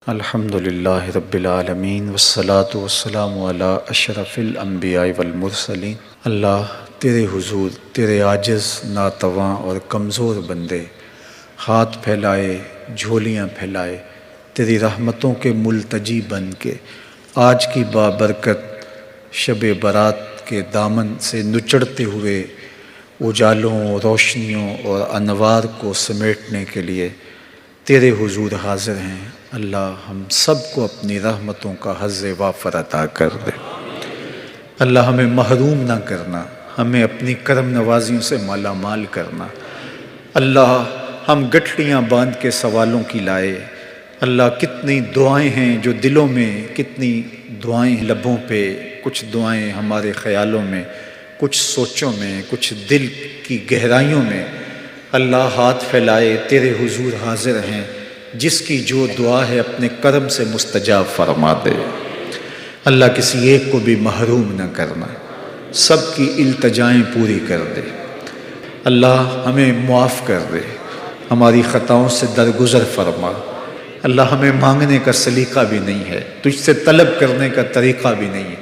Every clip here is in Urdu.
الحمدللہ رب العالمین والصلاة والسلام علی اشرف الانبیاء والمرسلین۔ اللہ تیرے حضور تیرے عاجز، ناتواں اور کمزور بندے ہاتھ پھیلائے، جھولیاں پھیلائے، تیری رحمتوں کے ملتجی بن کے آج کی بابرکت شب برات کے دامن سے نچڑتے ہوئے اجالوں، روشنیوں اور انوار کو سمیٹنے کے لیے تیرے حضور حاضر ہیں۔ اللہ ہم سب کو اپنی رحمتوں کا حظ وافر عطا کر دے۔ اللہ ہمیں محروم نہ کرنا، ہمیں اپنی کرم نوازیوں سے مالا مال کرنا۔ اللہ ہم گٹھڑیاں باندھ کے سوالوں کی لائے۔ اللہ کتنی دعائیں ہیں جو دلوں میں، کتنی دعائیں لبوں پہ، کچھ دعائیں ہمارے خیالوں میں، کچھ سوچوں میں، کچھ دل کی گہرائیوں میں۔ اللہ ہاتھ پھیلائے تیرے حضور حاضر ہیں، جس کی جو دعا ہے اپنے کرم سے مستجاب فرما دے۔ اللہ کسی ایک کو بھی محروم نہ کرنا، سب کی التجائیں پوری کر دے۔ اللہ ہمیں معاف کر دے، ہماری خطاؤں سے درگزر فرما۔ اللہ ہمیں مانگنے کا سلیقہ بھی نہیں ہے، تجھ سے طلب کرنے کا طریقہ بھی نہیں ہے،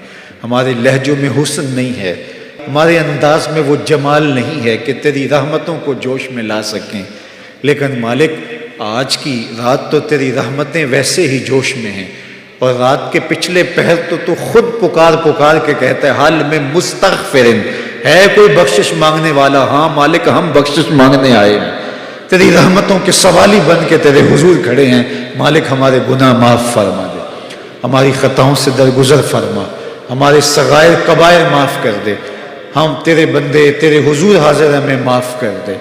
ہمارے لہجوں میں حسن نہیں ہے، ہمارے انداز میں وہ جمال نہیں ہے کہ تیری رحمتوں کو جوش میں لا سکیں۔ لیکن مالک، آج کی رات تو تیری رحمتیں ویسے ہی جوش میں ہیں، اور رات کے پچھلے پہر تو خود پکار کے کہتا ہے حال میں مستغفرن، ہے کوئی بخشش مانگنے والا؟ ہاں مالک، ہم بخشش مانگنے آئے ہیں، تیری رحمتوں کے سوالی بن کے تیرے حضور کھڑے ہیں۔ مالک ہمارے گناہ معاف فرما دے، ہماری خطاؤں سے درگزر فرما، ہمارے صغائر کبائر معاف کر دے۔ ہم تیرے بندے، تیرے حضور حاضر ہیں، ہمیں معاف کر دے۔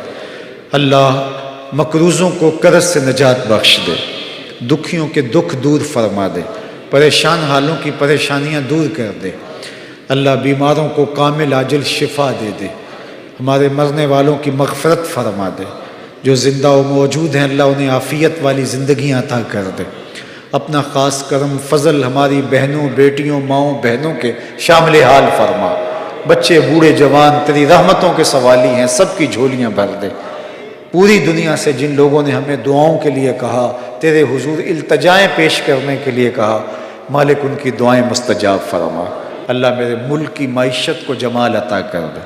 اللہ مقروضوں کو قرض سے نجات بخش دے، دکھیوں کے دکھ دور فرما دے، پریشان حالوں کی پریشانیاں دور کر دے۔ اللہ بیماروں کو کامل عاجل شفا دے دے، ہمارے مرنے والوں کی مغفرت فرما دے، جو زندہ و موجود ہیں اللہ انہیں عافیت والی زندگیاں عطا کر دے۔ اپنا خاص کرم فضل ہماری بہنوں، بیٹیوں، ماؤں، بہنوں کے شامل حال فرما۔ بچے، بوڑھے، جوان تیری رحمتوں کے سوالی ہیں، سب کی جھولیاں بھر دے۔ پوری دنیا سے جن لوگوں نے ہمیں دعاؤں کے لیے کہا، تیرے حضور التجائیں پیش کرنے کے لیے کہا، مالک ان کی دعائیں مستجاب فرما۔ اللہ میرے ملک کی معیشت کو جمال عطا کر دے،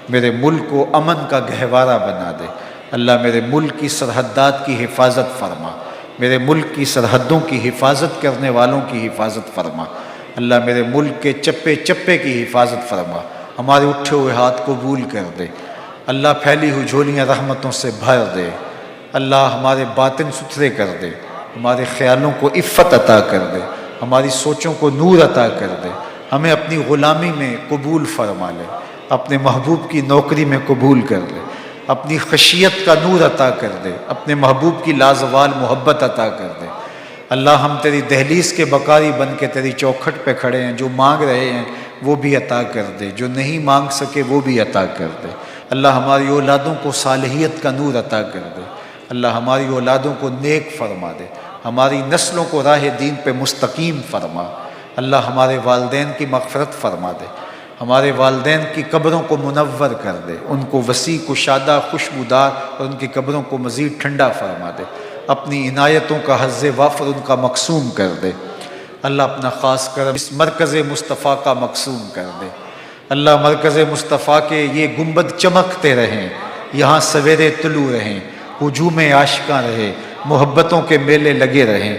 میرے ملک کو امن کا گہوارہ بنا دے۔ اللہ میرے ملک کی سرحدات کی حفاظت فرما، میرے ملک کی سرحدوں کی حفاظت کرنے والوں کی حفاظت فرما۔ اللہ میرے ملک کے چپے چپے کی حفاظت فرما، ہمارے اٹھے ہوئے ہاتھ قبول کر دے۔ اللہ پھیلی ہوئی جھولیاں رحمتوں سے بھر دے۔ اللہ ہمارے باطن ستھرے کر دے، ہمارے خیالوں کو عفت عطا کر دے، ہماری سوچوں کو نور عطا کر دے۔ ہمیں اپنی غلامی میں قبول فرما لے، اپنے محبوب کی نوکری میں قبول کر لے، اپنی خشیت کا نور عطا کر دے، اپنے محبوب کی لازوال محبت عطا کر دے۔ اللہ ہم تیری دہلیز کے بکاری بن کے تیری چوکھٹ پہ کھڑے ہیں، جو مانگ رہے ہیں وہ بھی عطا کر دے، جو نہیں مانگ سکے وہ بھی عطا کر دے۔ اللہ ہماری اولادوں کو صالحیت کا نور عطا کر دے، اللہ ہماری اولادوں کو نیک فرما دے، ہماری نسلوں کو راہ دین پہ مستقیم فرما۔ اللہ ہمارے والدین کی مغفرت فرما دے، ہمارے والدین کی قبروں کو منور کر دے، ان کو وسیع کشادہ، خوشبودار اور ان کی قبروں کو مزید ٹھنڈا فرما دے۔ اپنی عنایتوں کا حظ وافر ان کا مقسوم کر دے۔ اللہ اپنا خاص کرم اس مرکز مصطفیٰ کا مقسوم کر دے۔ اللہ مرکز مصطفیٰ کے یہ گنبد چمکتے رہیں، یہاں سویرے طلوع رہیں، ہجوم عاشقاں رہے، محبتوں کے میلے لگے رہیں،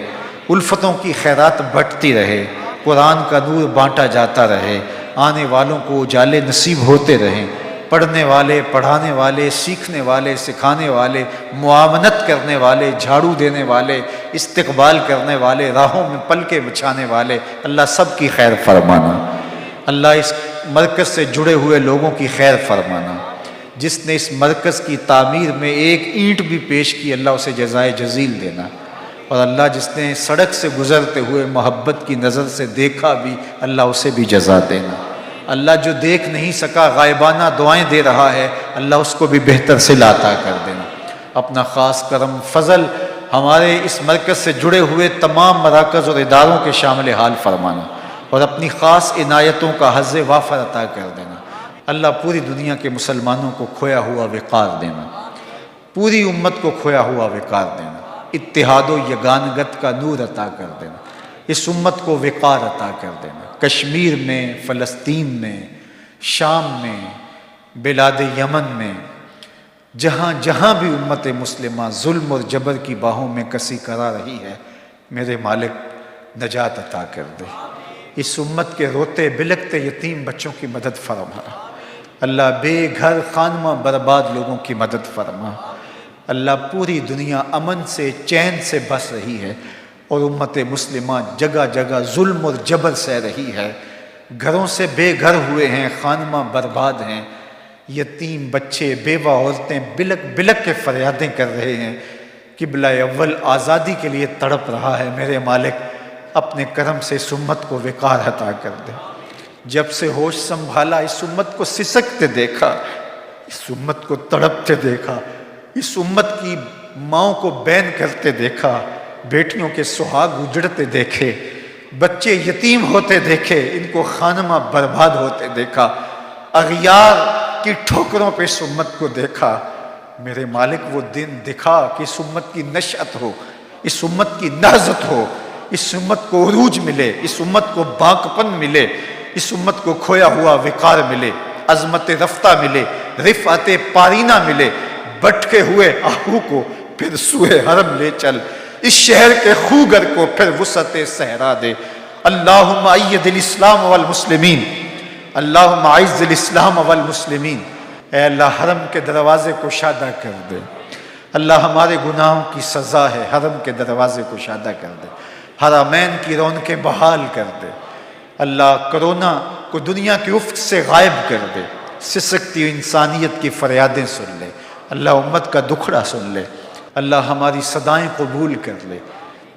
الفتوں کی خیرات بٹتی رہے، قرآن کا نور بانٹا جاتا رہے، آنے والوں کو اجالے نصیب ہوتے رہیں، پڑھنے والے، پڑھانے والے، سیکھنے والے، سکھانے والے، معاونت کرنے والے، جھاڑو دینے والے، استقبال کرنے والے، راہوں میں پلکیں بچھانے والے، اللہ سب کی خیر فرمانا۔ اللہ اس مرکز سے جڑے ہوئے لوگوں کی خیر فرمانا۔ جس نے اس مرکز کی تعمیر میں ایک اینٹ بھی پیش کی، اللہ اسے جزائے جزیل دینا۔ اور اللہ جس نے سڑک سے گزرتے ہوئے محبت کی نظر سے دیکھا بھی، اللہ اسے بھی جزا دینا۔ اللہ جو دیکھ نہیں سکا غائبانہ دعائیں دے رہا ہے، اللہ اس کو بھی بہتر صلہ عطا کر دینا۔ اپنا خاص کرم فضل ہمارے اس مرکز سے جڑے ہوئے تمام مراکز اور اداروں کے شامل حال فرمانا، اور اپنی خاص عنایتوں کا حظ وافر عطا کر دینا۔ اللہ پوری دنیا کے مسلمانوں کو کھویا ہوا وقار دینا، پوری امت کو کھویا ہوا وقار دینا، اتحاد و یگانگت کا نور عطا کر دینا، اس امت کو وقار عطا کر دینا۔ کشمیر میں، فلسطین میں، شام میں، بلاد یمن میں، جہاں جہاں بھی امت مسلمہ ظلم اور جبر کی باہوں میں کسی کرا رہی ہے، میرے مالک نجات عطا کر دے۔ اس امت کے روتے بلکتے یتیم بچوں کی مدد فرما اللہ، بے گھر خانمہ برباد لوگوں کی مدد فرما اللہ۔ پوری دنیا امن سے چین سے بس رہی ہے اور امت مسلمہ جگہ جگہ ظلم اور جبر سہ رہی ہے، گھروں سے بے گھر ہوئے ہیں، خانمہ برباد ہیں، یتیم بچے بیوہ عورتیں بلک بلک کے فریادیں کر رہے ہیں۔ قبلہ اول آزادی کے لیے تڑپ رہا ہے، میرے مالک اپنے کرم سے اس امت کو وقار عطا کر دے۔ جب سے ہوش سنبھالا اس امت کو سسکتے دیکھا، اس امت کو تڑپتے دیکھا، اس امت کی ماؤں کو بین کرتے دیکھا، بیٹیوں کے سہاگ اجڑتے دیکھے، بچے یتیم ہوتے دیکھے، ان کو خانمہ برباد ہوتے دیکھا، اغیار کی ٹھوکروں پہ اس امت کو دیکھا۔ میرے مالک وہ دن دکھا کہ اس امت کی نشأت ہو، اس امت کی نہضت ہو، اس امت کو عروج ملے، اس امت کو باقپن ملے، اس امت کو کھویا ہوا وقار ملے، عظمت رفتہ ملے، رفعت پارینہ ملے۔ بٹکے ہوئے آہو کو پھر سوئے حرم لے چل، اس شہر کے خوگر کو پھر وسعت صحرا دے۔ اللہم اید الاسلام والمسلمین، اللہم اعز الاسلام والمسلمین۔ اے اللہ حرم کے دروازے کو شادہ کر دے، اللہ ہمارے گناہوں کی سزا ہے، حرم کے دروازے کو شادہ کر دے، حرمین کی رونقیں بحال کر دے۔ اللہ کرونا کو دنیا کے افق سے غائب کر دے، سسکتی انسانیت کی فریادیں سن لے، اللہ امت کا دکھڑا سن لے، اللہ ہماری صدائیں قبول کر لے۔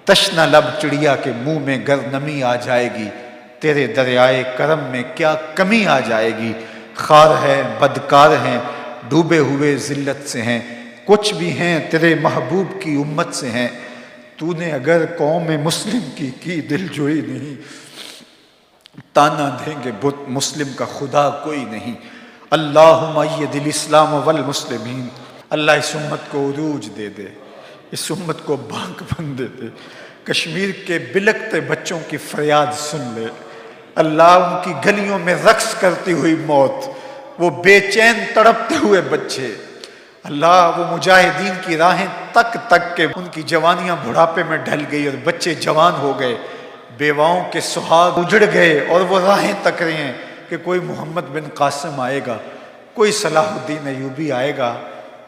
تشنہ لب چڑیا کے منہ میں گر نمی آ جائے گی، تیرے دریائے کرم میں کیا کمی آ جائے گی۔ خار ہے، بدکار ہیں، ڈوبے ہوئے ذلت سے ہیں، کچھ بھی ہیں تیرے محبوب کی امت سے ہیں۔ تو نے اگر قوم مسلم کی دل جوئی نہیں، تانا دیں گے بت مسلم کا خدا کوئی نہیں۔ اللہم اید الاسلام والمسلمین۔ اللہ اس امت کو عروج دے دے، اس امت کو باقپن دے دے، کشمیر کے بلکتے بچوں کی فریاد سن لے اللہ۔ ان کی گلیوں میں رقص کرتی ہوئی موت، وہ بے چین تڑپتے ہوئے بچے، اللہ وہ مجاہدین کی راہیں تک تک کے ان کی جوانیاں بڑھاپے میں ڈھل گئی اور بچے جوان ہو گئے، بیواؤں کے سہاگ اجڑ گئے اور وہ راہیں تک رہے ہیں کہ کوئی محمد بن قاسم آئے گا، کوئی صلاح الدین ایوبی آئے گا۔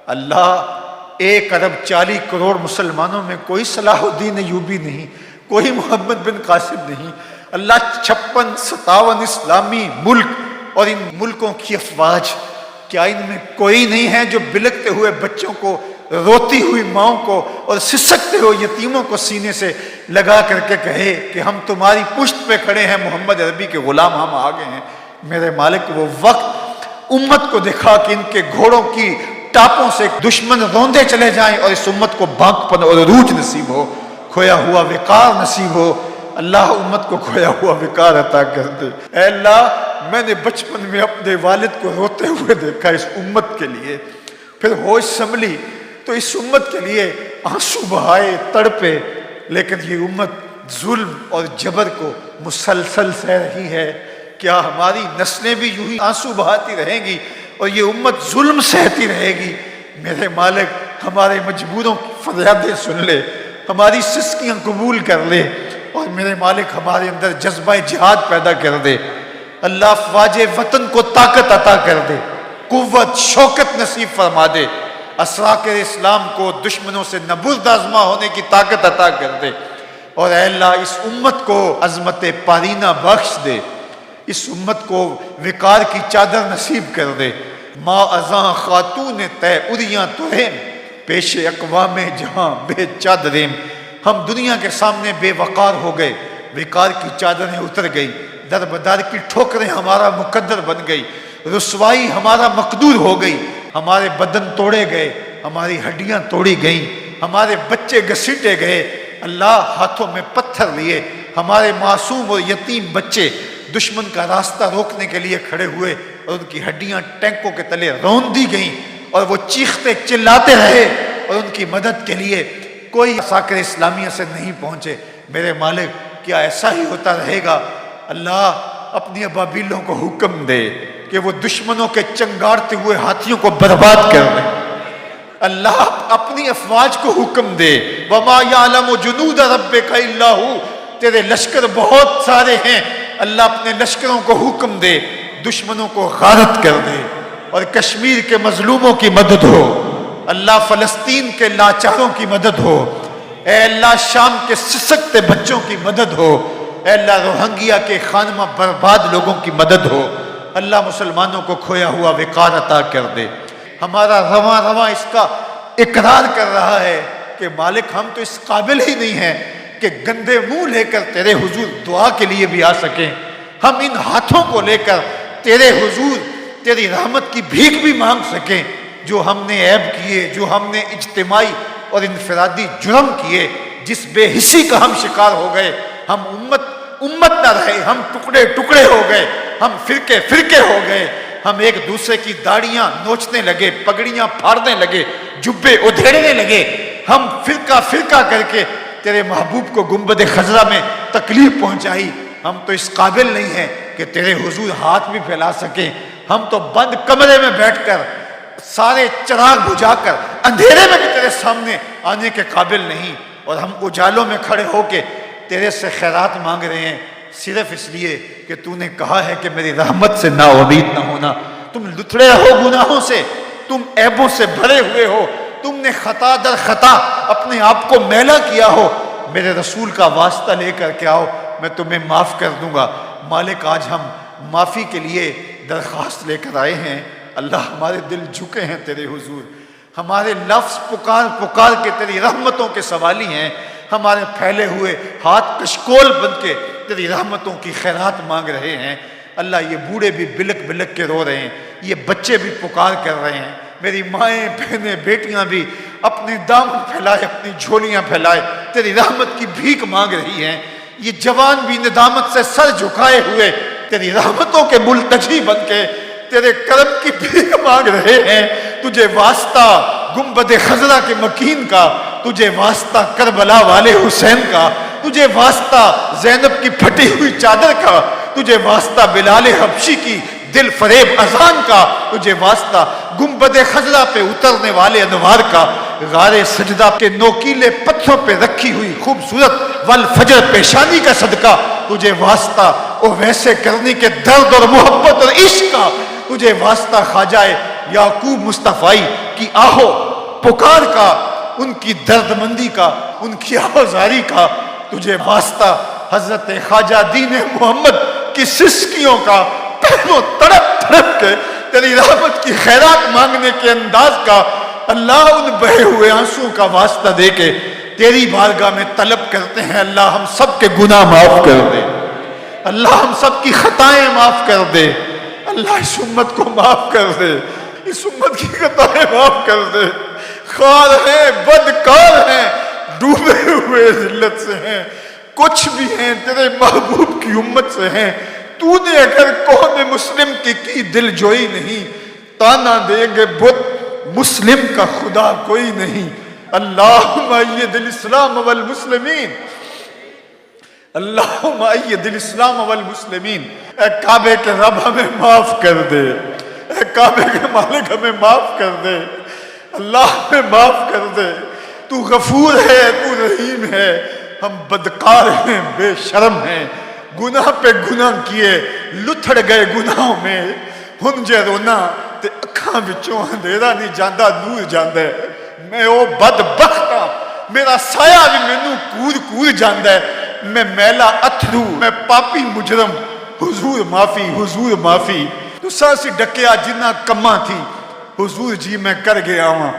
اللہ 1 ارب 40 کروڑ مسلمانوں میں کوئی صلاح الدین ایوبی نہیں، کوئی محمد بن قاسم نہیں۔ اللہ 56-57 اسلامی ملک اور ان ملکوں کی افواج، کیا ان میں کوئی نہیں ہے جو بلکتے ہوئے بچوں کو، روتی ہوئی ماؤں کو اور سسکتے ہوئے یتیموں کو سینے سے لگا کر کے کہے کہ ہم تمہاری پشت پہ کھڑے ہیں، محمد عربی کے غلام ہم آگے ہیں۔ میرے مالک وہ وقت امت کو دکھا کہ ان کے گھوڑوں کی ٹاپوں سے دشمن روندے چلے جائیں اور اس امت کو باقپن اور عروج نصیب ہو، کھویا ہوا وقار نصیب ہو۔ اللہ امت کو کھویا ہوا وقار عطا کر دے۔ اے اللہ میں نے بچپن میں اپنے والد کو روتے ہوئے دیکھا اس امت کے لیے، پھر ہوش سنبھلی تو اس امت کے لیے آنسو بہائے، تڑپے، لیکن یہ امت ظلم اور جبر کو مسلسل سہ رہی ہے۔ کیا ہماری نسلیں بھی یوں ہی آنسو بہاتی رہیں گی اور یہ امت ظلم سہتی رہے گی؟ میرے مالک ہمارے مجبوروں کی فریادیں سن لے، ہماری سسکیاں قبول کر لے، اور میرے مالک ہمارے اندر جذبہ جہاد پیدا کر دے۔ اللہ افواج وطن کو طاقت عطا کر دے، قوت شوکت نصیب فرما دے، اسراکر اسلام کو دشمنوں سے نبرد آزما ہونے کی طاقت عطا کر دے، اور اے اللہ اس امت کو عظمت پارینہ بخش دے، اس امت کو وقار کی چادر نصیب کر دے۔ ما ازاں خاتون تے اریاں ترہم، پیش اقوام جہاں بے چادریم۔ ہم دنیا کے سامنے بے وقار ہو گئے، وقار کی چادریں اتر گئی، در بدار کی ٹھوکریں ہمارا مقدر بن گئی، رسوائی ہمارا مقدور ہو گئی، ہمارے بدن توڑے گئے، ہماری ہڈیاں توڑی گئیں، ہمارے بچے گھسیٹے گئے۔ اللہ ہاتھوں میں پتھر لیے ہمارے معصوم اور یتیم بچے دشمن کا راستہ روکنے کے لیے کھڑے ہوئے اور ان کی ہڈیاں ٹینکوں کے تلے رون دی گئیں، اور وہ چیختے چلاتے رہے اور ان کی مدد کے لیے کوئی ساکر اسلامیہ سے نہیں پہنچے۔ میرے مالک کیا ایسا ہی ہوتا رہے گا؟ اللہ اپنی ابابیلوں کو حکم دے کہ وہ دشمنوں کے چنگارتے ہوئے ہاتھیوں کو برباد کر دے۔ اللہ اپنی افواج کو حکم دے، وَمَا يَعْلَمُ جُنُودَ رَبِّكَ إِلَّا هُ، تیرے لشکر بہت سارے ہیں، اللہ اپنے لشکروں کو حکم دے دشمنوں کو غارت کر دے، اور کشمیر کے مظلوموں کی مدد ہو، اللہ فلسطین کے لاچاروں کی مدد ہو، اے اللہ شام کے سسکتے بچوں کی مدد ہو، اے اللہ روہنگیا کے خانمہ برباد لوگوں کی مدد ہو، اللہ مسلمانوں کو کھویا ہوا وقار عطا کر دے۔ ہمارا رواں رواں اس کا اقرار کر رہا ہے کہ مالک ہم تو اس قابل ہی نہیں ہیں کہ گندے منہ لے کر تیرے حضور دعا کے لیے بھی آ سکیں، ہم ان ہاتھوں کو لے کر تیرے حضور تیری رحمت کی بھیک بھی مانگ سکیں۔ جو ہم نے عیب کیے، جو ہم نے اجتماعی اور انفرادی جرم کیے، جس بے حسی کا ہم شکار ہو گئے، ہم امت نہ رہے، ہم ٹکڑے ٹکڑے ہو گئے، ہم فرقے فرقے ہو گئے، ہم ایک دوسرے کی داڑیاں نوچنے لگے، پگڑیاں پھاڑنے لگے، جبے ادھیڑنے لگے، ہم فرقہ فرقہ کر کے تیرے محبوب کو گنبد خضرا میں تکلیف پہنچائی۔ ہم تو اس قابل نہیں ہیں کہ تیرے حضور ہاتھ بھی پھیلا سکیں، ہم تو بند کمرے میں بیٹھ کر سارے چراغ بجھا کر اندھیرے میں بھی تیرے سامنے آنے کے قابل نہیں، اور ہم اجالوں میں کھڑے ہو کے تیرے سے خیرات مانگ رہے ہیں، صرف اس لیے کہ تو نے کہا ہے کہ میری رحمت سے نا امید نہ ہونا۔ تم لتھڑے رہو گناہوں سے، تم عیبوں سے بھرے ہوئے ہو، تم نے خطا در خطا اپنے آپ کو میلا کیا ہو، میرے رسول کا واسطہ لے کر کے آؤ، میں تمہیں معاف کر دوں گا۔ مالک آج ہم معافی کے لیے درخواست لے کر آئے ہیں، اللہ ہمارے دل جھکے ہیں تیرے حضور، ہمارے لفظ پکار پکار کے تیری رحمتوں کے سوالی ہیں، ہمارے پھیلے ہوئے ہاتھ کشکول بن کے تیری رحمتوں کی خیرات مانگ رہے ہیں۔ اللہ یہ بوڑھے بھی بلک بلک کے رو رہے ہیں، یہ بچے بھی پکار کر رہے ہیں، میری مائیں بہنیں بیٹیاں بھی اپنے دامن پھیلائے، اپنی جھولیاں پھیلائے تیری رحمت کی بھیک مانگ رہی ہیں، یہ جوان بھی ندامت سے سر جھکائے ہوئے تیری رحمتوں کے ملتجی بن کے تیرے کرم کی بھیک مانگ رہے ہیں۔ تجھے واسطہ گنبد خضرا کے مکین کا، تجھے واسطہ کربلا والے حسین کا، تجھے واسطہ زینب کی پھٹی ہوئی چادر کا، تجھے واسطہ بلال حبشی کی دل فریب اذان کا، تجھے واسطہ گنبد خضرا پہ اترنے والے انوار کا، غار سجدہ کے نوکیلے پتھروں پہ رکھی ہوئی خوبصورت والفجر پیشانی کا صدقہ، تجھے واسطہ او ویسے کرنی کے درد اور محبت اور عشق کا، تجھے واسطہ خواجہ یعقوب مصطفی کی آہو پکار کا، ان کی درد مندی کا، ان کی آوازاری کا، تجھے واسطہ حضرت خواجہ دین محمد کی سسکیوں کا، پہنوں تڑپ تڑپ کے تیری رحمت کی خیرات مانگنے کے انداز کا، اللہ ان بہے ہوئے آنسوں کا واسطہ دے کے تیری بارگاہ میں طلب کرتے ہیں، اللہ ہم سب کے گناہ معاف کر دے، اللہ ہم سب کی خطائیں معاف کر دے، اللہ اس امت کو معاف کر دے، اس امت کی خطائیں معاف کر دے، خار ہیں، بدکار ہیں، ڈوبے ہوئے ذلت سے ہیں، کچھ بھی ہیں تیرے محبوب کی امت سے ہیں، تو نے اگر قوم مسلم کی دل جوئی نہیں، تانا دیں گے بت مسلم کا خدا کوئی نہیں، اللہم اید الاسلام والمسلمین، اللہم اید الاسلام والمسلمین۔ اے کعبے کے رب ہمیں معاف کر دے، اے کعبے کے مالک ہمیں معاف کر دے، اللہ ہمیں معاف کر دے، تو غفور ہے، تو رحیم ہے، ہم بدکار ہیں، بے شرم ہیں، گناہ پہ گناہ کیے، لتھڑ گئے گناہوں میں، ہنجے رونا تے اکھاں وچوں اندھیرا نہیں جاندہ نور جاندہ ہے، میں او بدبخت ہاں، میرا سایہ بھی مینوں کور کور جاندہ ہے، میں میلا اتھرو، میں پاپی مجرم، حضور معافی، حضور معافی، تو سانسی ڈکیا جنہ کماں تھی، حضور جی میں کر گیا ہاں،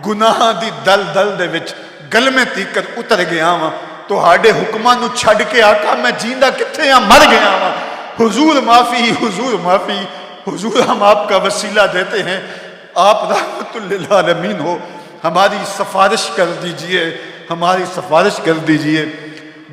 گناہ دی دل دل دے وچ گل میں تیکر اتر گیا ہاں، تو ہاڑے حکماں نو چھڑ کے آقا میں جیندہ کتھے ہاں مر گیا ہاں، حضور معافی، حضور معافی، حضور ہم آپ کا وسیلہ دیتے ہیں، آپ رحمت للعالمین ہو، ہماری سفارش کر دیجئے، ہماری سفارش کر دیجئے۔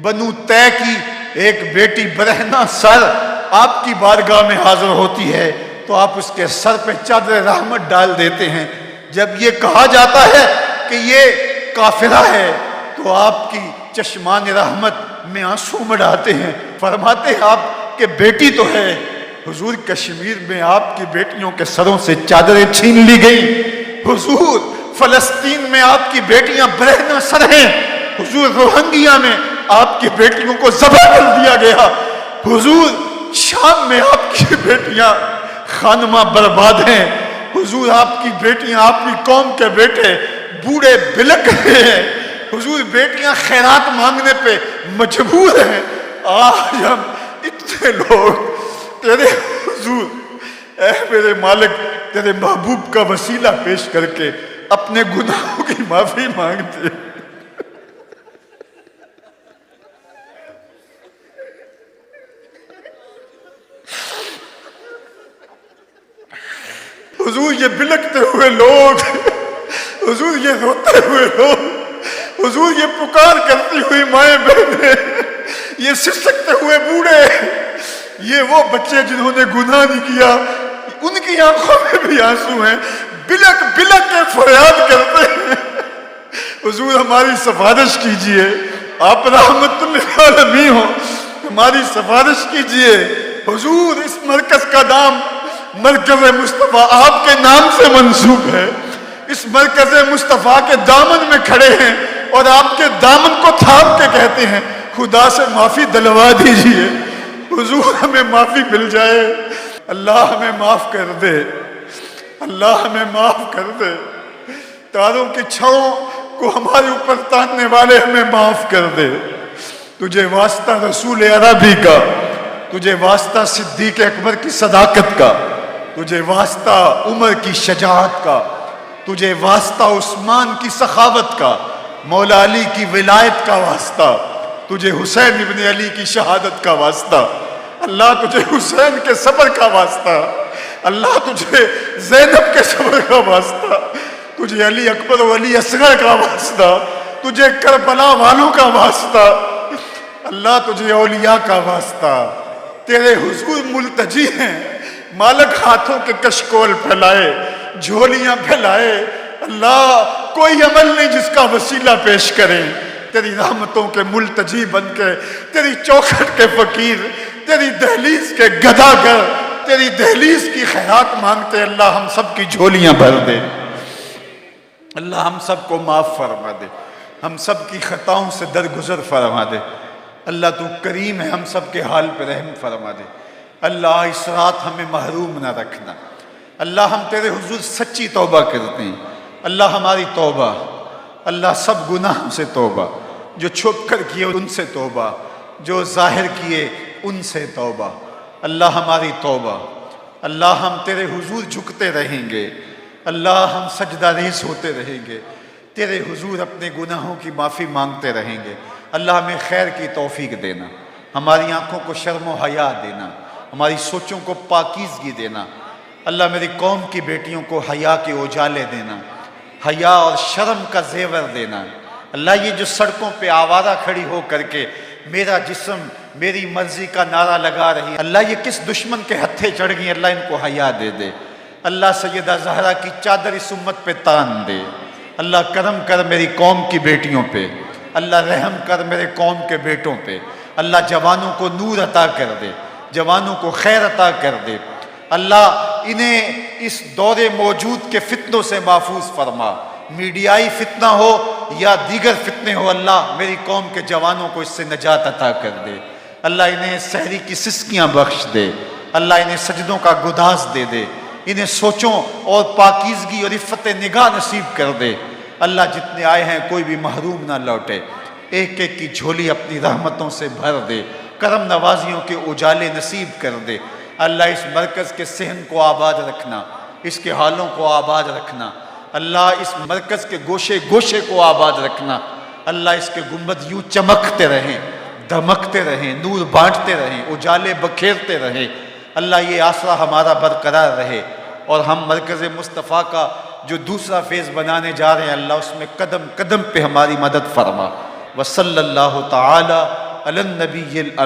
بنو طے کی ایک بیٹی برہنہ سر آپ کی بارگاہ میں حاضر ہوتی ہے تو آپ اس کے سر پہ چادر رحمت ڈال دیتے ہیں، جب یہ کہا جاتا ہے کہ یہ کافرہ ہے تو آپ کی چشمان رحمت میں آنسو مڑاتے ہیں، فرماتے ہیں آپ کہ بیٹی تو ہے۔ حضور کشمیر میں آپ کی بیٹیوں کے سروں سے چادریں چھین لی گئی، حضور فلسطین میں آپ کی بیٹیاں برہنہ سر ہیں، حضور روہنگیا میں آپ کی بیٹیوں کو ذبح کر دیا گیا، حضور شام میں آپ کی بیٹیاں خانمہ برباد ہیں، حضور آپ کی بیٹیاں، آپ کی قوم کے بیٹے بوڑھے بلک رہے ہیں، حضور بیٹیاں خیرات مانگنے پہ مجبور ہیں۔ آج ہم اتنے لوگ تیرے حضور اے میرے مالک تیرے محبوب کا وسیلہ پیش کر کے اپنے گناہوں کی معافی مانگتے ہیں۔ حضور یہ بلکتے ہوئے لوگ، حضور یہ روتے ہوئے لوگ، حضور یہ پکار کرتی ہوئی مائیں بہنیں، یہ سسکتے ہوئے بوڑھے، یہ وہ بچے جنہوں نے گناہ نہیں کیا، ان کی آنکھوں میں بھی آنسو ہیں، بلک بلک کے فریاد کرتے ہیں۔ حضور ہماری سفارش کیجئے، آپ رحمت للعالمین ہو، ہماری سفارش کیجئے۔ حضور اس مرکز کا نام مرکز مصطفیٰ آپ کے نام سے منسوب ہے، اس مرکز مصطفیٰ کے دامن میں کھڑے ہیں اور آپ کے دامن کو تھام کے کہتے ہیں خدا سے معافی دلوا دیجئے، حضور ہمیں معافی مل جائے۔ اللہ ہمیں معاف کر دے، اللہ ہمیں معاف کر دے، تاروں کی چھاؤں کو ہمارے اوپر تاننے والے ہمیں معاف کر دے۔ تجھے واسطہ رسول عربی کا، تجھے واسطہ صدیق اکبر کی صداقت کا، تجھے واسطہ عمر کی شجاعت کا، تجھے واسطہ عثمان کی سخاوت کا، مولا علی کی ولایت کا واسطہ، تجھے حسین ابن علی کی شہادت کا واسطہ، اللہ تجھے حسین کے صبر کا واسطہ، اللہ تجھے زینب کے صبر کا واسطہ، تجھے علی اکبر و علی اصغر کا واسطہ، تجھے کربلا والوں کا واسطہ، اللہ تجھے اولیاء کا واسطہ۔ تیرے حضور ملتجی ہیں، مالک ہاتھوں کے کشکول پھیلائے، جھولیاں پھیلائے، اللہ کوئی عمل نہیں جس کا وسیلہ پیش کریں، تیری رحمتوں کے ملتجی بن کے، تیری چوکھٹ کے فقیر، تیری دہلیز کے گداگر، تیری دہلیز کی خیرات مانگتے، اللہ ہم سب کی جھولیاں بھر دے، اللہ ہم سب کو معاف فرما دے، ہم سب کی خطاؤں سے درگزر فرما دے، اللہ تو کریم ہے، ہم سب کے حال پہ رحم فرما دے، اللہ اس رات ہمیں محروم نہ رکھنا، اللہ ہم تیرے حضور سچی توبہ کرتے ہیں، اللہ ہماری توبہ، اللہ سب گناہوں سے توبہ، جو چھپ کر کیے ان سے توبہ، جو ظاہر کیے ان سے توبہ، اللہ ہماری توبہ، اللہ ہم تیرے حضور جھکتے رہیں گے، اللہ ہم سجدہ ریز ہوتے رہیں گے، تیرے حضور اپنے گناہوں کی معافی مانگتے رہیں گے، اللہ ہمیں خیر کی توفیق دینا، ہماری آنکھوں کو شرم و حیا دینا، ہماری سوچوں کو پاکیزگی دینا، اللہ میری قوم کی بیٹیوں کو حیا کے اجالے دینا، حیا اور شرم کا زیور دینا، اللہ یہ جو سڑکوں پہ آوارہ کھڑی ہو کر کے میرا جسم میری مرضی کا نعرہ لگا رہی، اللہ یہ کس دشمن کے ہتھے چڑھ گئی، اللہ ان کو حیا دے دے، اللہ سیدہ زہرا کی چادر اس امت پہ تان دے، اللہ کرم کر میری قوم کی بیٹیوں پہ، اللہ رحم کر میرے قوم کے بیٹوں پہ، اللہ جوانوں کو نور عطا کر دے، جوانوں کو خیر عطا کر دے، اللہ انہیں اس دور موجود کے فتنوں سے محفوظ فرما، میڈیائی فتنہ ہو یا دیگر فتنے ہو، اللہ میری قوم کے جوانوں کو اس سے نجات عطا کر دے، اللہ انہیں سحری کی سسکیاں بخش دے، اللہ انہیں سجدوں کا گداز دے دے، انہیں سوچوں اور پاکیزگی اور عفت نگاہ نصیب کر دے، اللہ جتنے آئے ہیں کوئی بھی محروم نہ لوٹے، ایک ایک کی جھولی اپنی رحمتوں سے بھر دے، کرم نوازیوں کے اجالے نصیب کر دے، اللہ اس مرکز کے صحن کو آباد رکھنا، اس کے حالوں کو آباد رکھنا، اللہ اس مرکز کے گوشے گوشے کو آباد رکھنا، اللہ اس کے گنبد یوں چمکتے رہیں، دھمکتے رہیں، نور بانٹتے رہیں، اجالے بکھیرتے رہیں، اللہ یہ آسرا ہمارا برقرار رہے، اور ہم مرکز مصطفیٰ کا جو دوسرا فیز بنانے جا رہے ہیں، اللہ اس میں قدم قدم پہ ہماری مدد فرما، وصلی اللہ تعالی علی النبی الامین۔